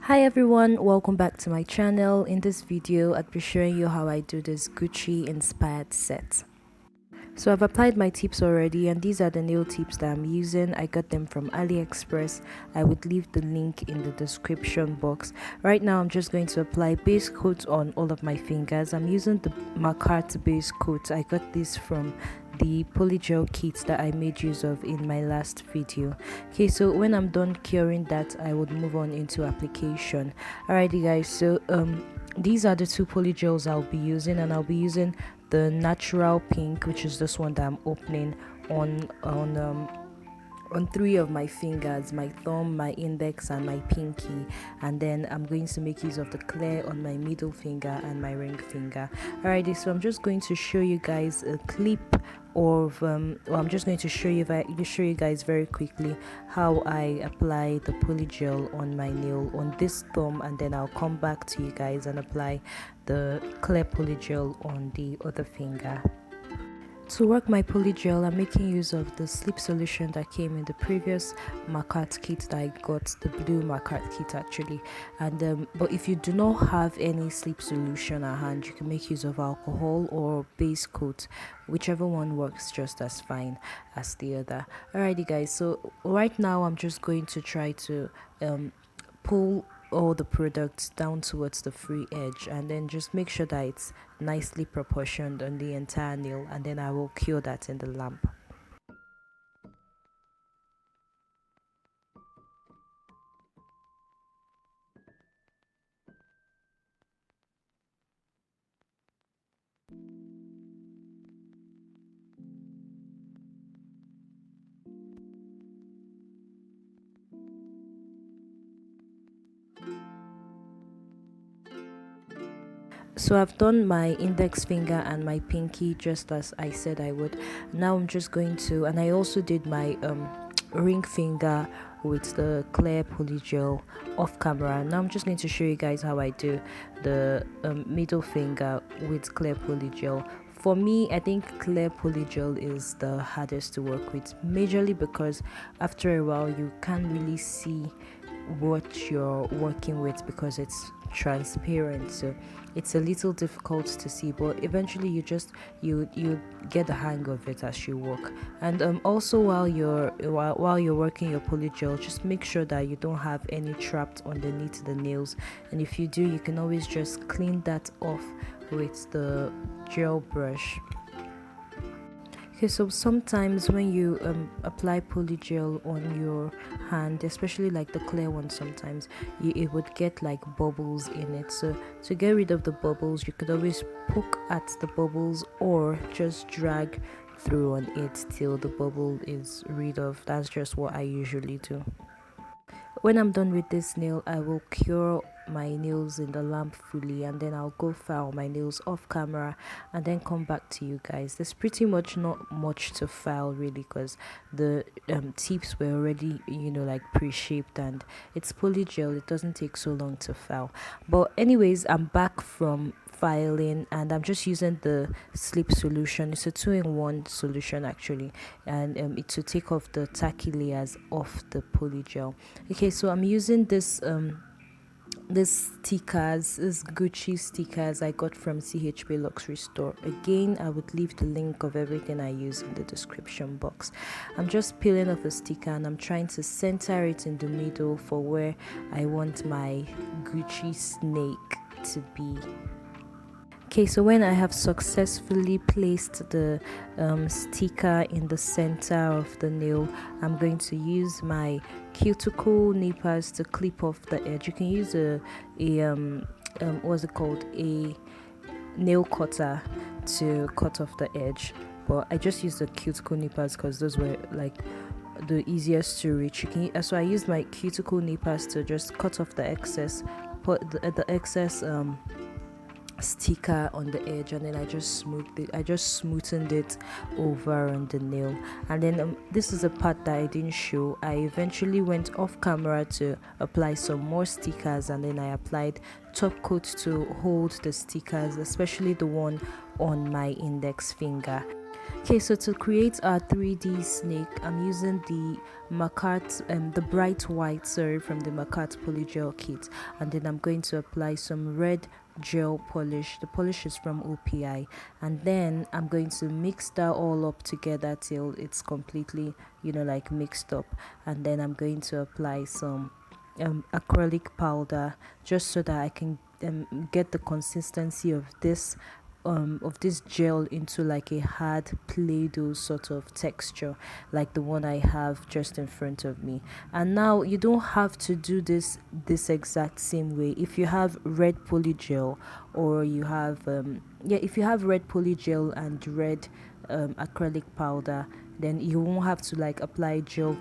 Hi everyone, welcome back to my channel. In this video I'll be showing you how I do this Gucci inspired set. So I've applied my tips already, and these are the nail tips that I'm using. I got them from AliExpress. I would leave the link in the description box. Right now I'm just going to apply base coat on all of my fingers. I'm using the Makartt base coat. I got this from the polygel kit that I made use of in my last video. Okay, so when I'm done curing that, I would move on into application. Alrighty guys, so these are the two polygels I'll be using, and I'll be using the natural pink, which is this one that I'm opening on three of my fingers, my thumb, my index, and my pinky. And then I'm going to make use of the clear on my middle finger and my ring finger. Alrighty, so I'm just going to show you guys a clip of I'm just going to show you guys very quickly how I apply the polygel on my nail on this thumb, and then I'll come back to you guys and apply the clear polygel on the other finger. To work my polygel, I'm making use of the sleep solution that came in the previous Makartt kit that I got, the blue Makartt kit actually. And but if you do not have any sleep solution at hand, you can make use of alcohol or base coat, whichever one works just as fine as the other. Alrighty guys, so right now I'm just going to try to pull all the products down towards the free edge, and then just make sure that it's nicely proportioned on the entire nail, and then I will cure that in the lamp. So I've done my index finger and my pinky just as I said I would. Now I'm just going to, and I also did my ring finger with the clear polygel off camera. Now I'm just going to show you guys how I do the middle finger with clear polygel. For me, I think clear polygel is the hardest to work with, majorly because after a while you can't really see what you're working with because it's transparent, so it's a little difficult to see, but eventually you get the hang of it as you work. And also while you're working your polygel, just make sure that you don't have any trapped underneath the nails, and if you do, you can always just clean that off with the gel brush. Okay, so sometimes when you apply polygel on your hand, especially like the clear one, sometimes it would get like bubbles in it. So to get rid of the bubbles, you could always poke at the bubbles or just drag through on it till the bubble is rid of. That's just what I usually do. When I'm done with this nail, I will cure my nails in the lamp fully, and then I'll go file my nails off camera and then come back to you guys. There's pretty much not much to file really, because the tips were already like pre-shaped, and it's polygel, it doesn't take so long to file. But anyways, I'm back from filing, and I'm just using the sleep solution. It's a 2-in-1 solution actually, and it to take off the tacky layers off the polygel. Okay, so I'm using this stickers, this Gucci stickers I got from CHP Luxury Store. Again, I would leave the link of everything I use in the description box. I'm just peeling off a sticker, and I'm trying to center it in the middle for where I want my Gucci snake to be. Okay, so when I have successfully placed the sticker in the center of the nail, I'm going to use my cuticle nippers to clip off the edge. You can use a what's it called, a nail cutter to cut off the edge, but I just used the cuticle nippers because those were like the easiest to reach. So I used my cuticle nippers to just cut off the excess, put the excess sticker on the edge, and then I just smoothened it over on the nail. And then this is a part that I didn't show. I eventually went off camera to apply some more stickers, and then I applied top coat to hold the stickers, especially the one on my index finger. Okay, so to create our 3D snake, I'm using the Makartt, the bright white, sorry, from the Makartt polygel kit, and then I'm going to apply some red gel polish. The polish is from OPI, and then I'm going to mix that all up together till it's completely, like mixed up, and then I'm going to apply some acrylic powder just so that I can get the consistency of this gel into like a hard play-doh sort of texture, like the one I have just in front of me. And now you don't have to do this exact same way. If you have red polygel, or you have if you have red polygel and red acrylic powder, then you won't have to like apply gel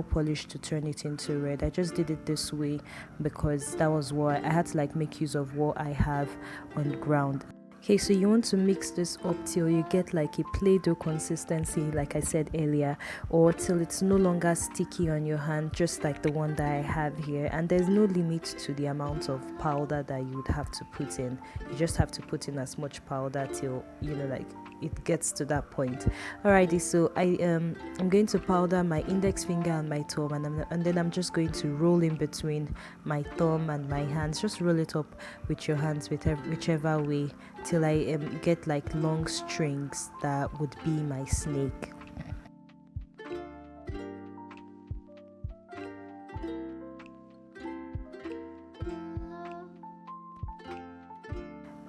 polish to turn it into red. I just did it this way because that was what I had to like make use of what I have on the ground. Okay, so you want to mix this up till you get like a play-doh consistency, like I said earlier, or till it's no longer sticky on your hand, just like the one that I have here. And there's no limit to the amount of powder that you would have to put in. You just have to put in as much powder till like it gets to that point. Alrighty, so I'm going to powder my index finger and my thumb, and then I'm just going to roll in between my thumb and my hands. Just roll it up with your hands, whichever way, till I get like long strings that would be my snake.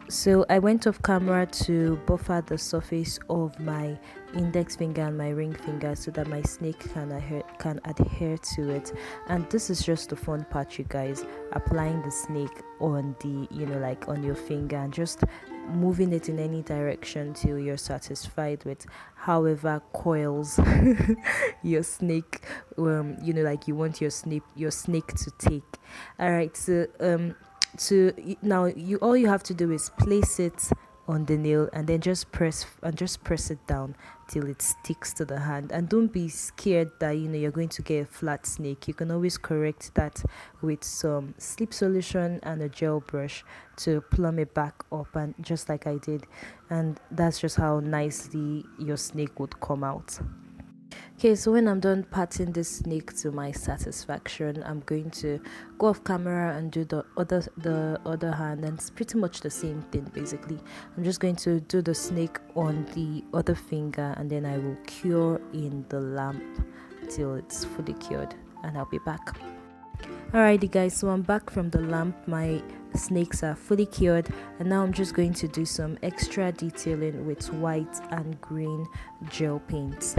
So I went off camera to buffer the surface of my index finger and my ring finger so that my snake can adhere to it. And this is just the fun part, you guys, applying the snake on the like on your finger and just moving it in any direction till you're satisfied with however coils your snake like you want your snake to take. All right, so to now you all you have to do is place it on the nail and then just press it down till it sticks to the hand. And don't be scared that you're going to get a flat snake. You can always correct that with some sleep solution and a gel brush to plumb it back up, and just like I did, and that's just how nicely your snake would come out. Okay, so when I'm done patting this snake to my satisfaction, I'm going to go off camera and do the other hand, and it's pretty much the same thing basically. I'm just going to do the snake on the other finger, and then I will cure in the lamp till it's fully cured, and I'll be back. Alrighty guys, so I'm back from the lamp. My snakes are fully cured, and now I'm just going to do some extra detailing with white and green gel paints.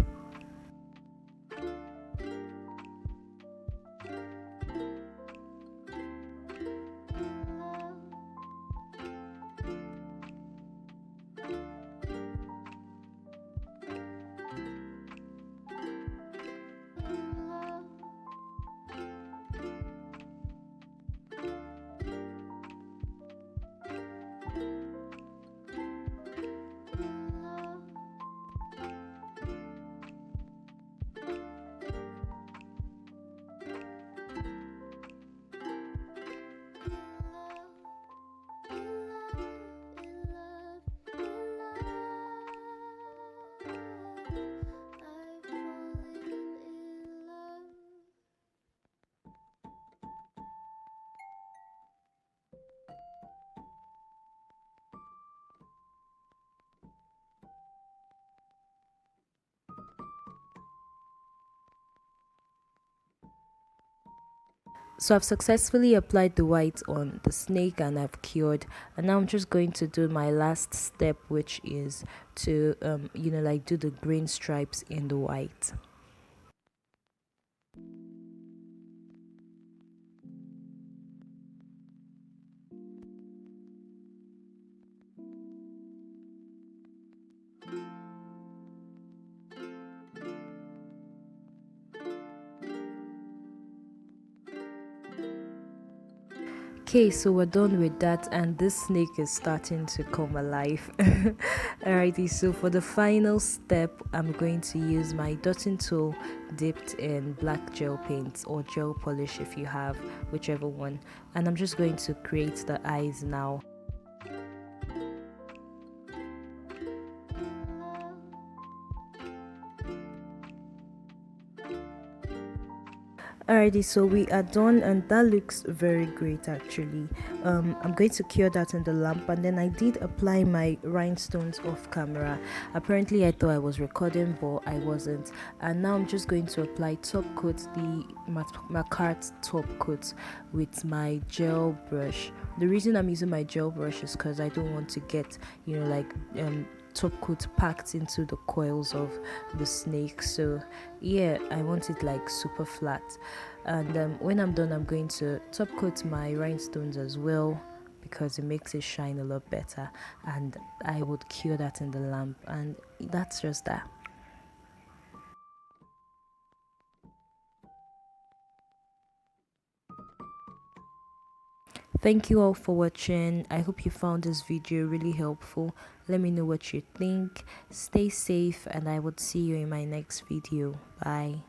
So I've successfully applied the white on the snake and I've cured, and now I'm just going to do my last step, which is to like do the green stripes in the white. Okay, so we're done with that, and this snake is starting to come alive. Alrighty, so for the final step, I'm going to use my dotting tool dipped in black gel paint or gel polish if you have, whichever one, and I'm just going to create the eyes now. Alrighty, so we are done, and that looks very great actually. I'm going to cure that in the lamp, and then I did apply my rhinestones off camera. Apparently, I thought I was recording, but I wasn't. And now I'm just going to apply top coat, the Makartt top coat, with my gel brush. The reason I'm using my gel brush is because I don't want to get, like top coat packed into the coils of the snake. So yeah, I want it like super flat. And when I'm done, I'm going to top coat my rhinestones as well, because it makes it shine a lot better, and I would cure that in the lamp, and that's just that. Thank you all for watching. I hope you found this video really helpful. Let me know what you think. Stay safe, and I would see you in my next video. Bye.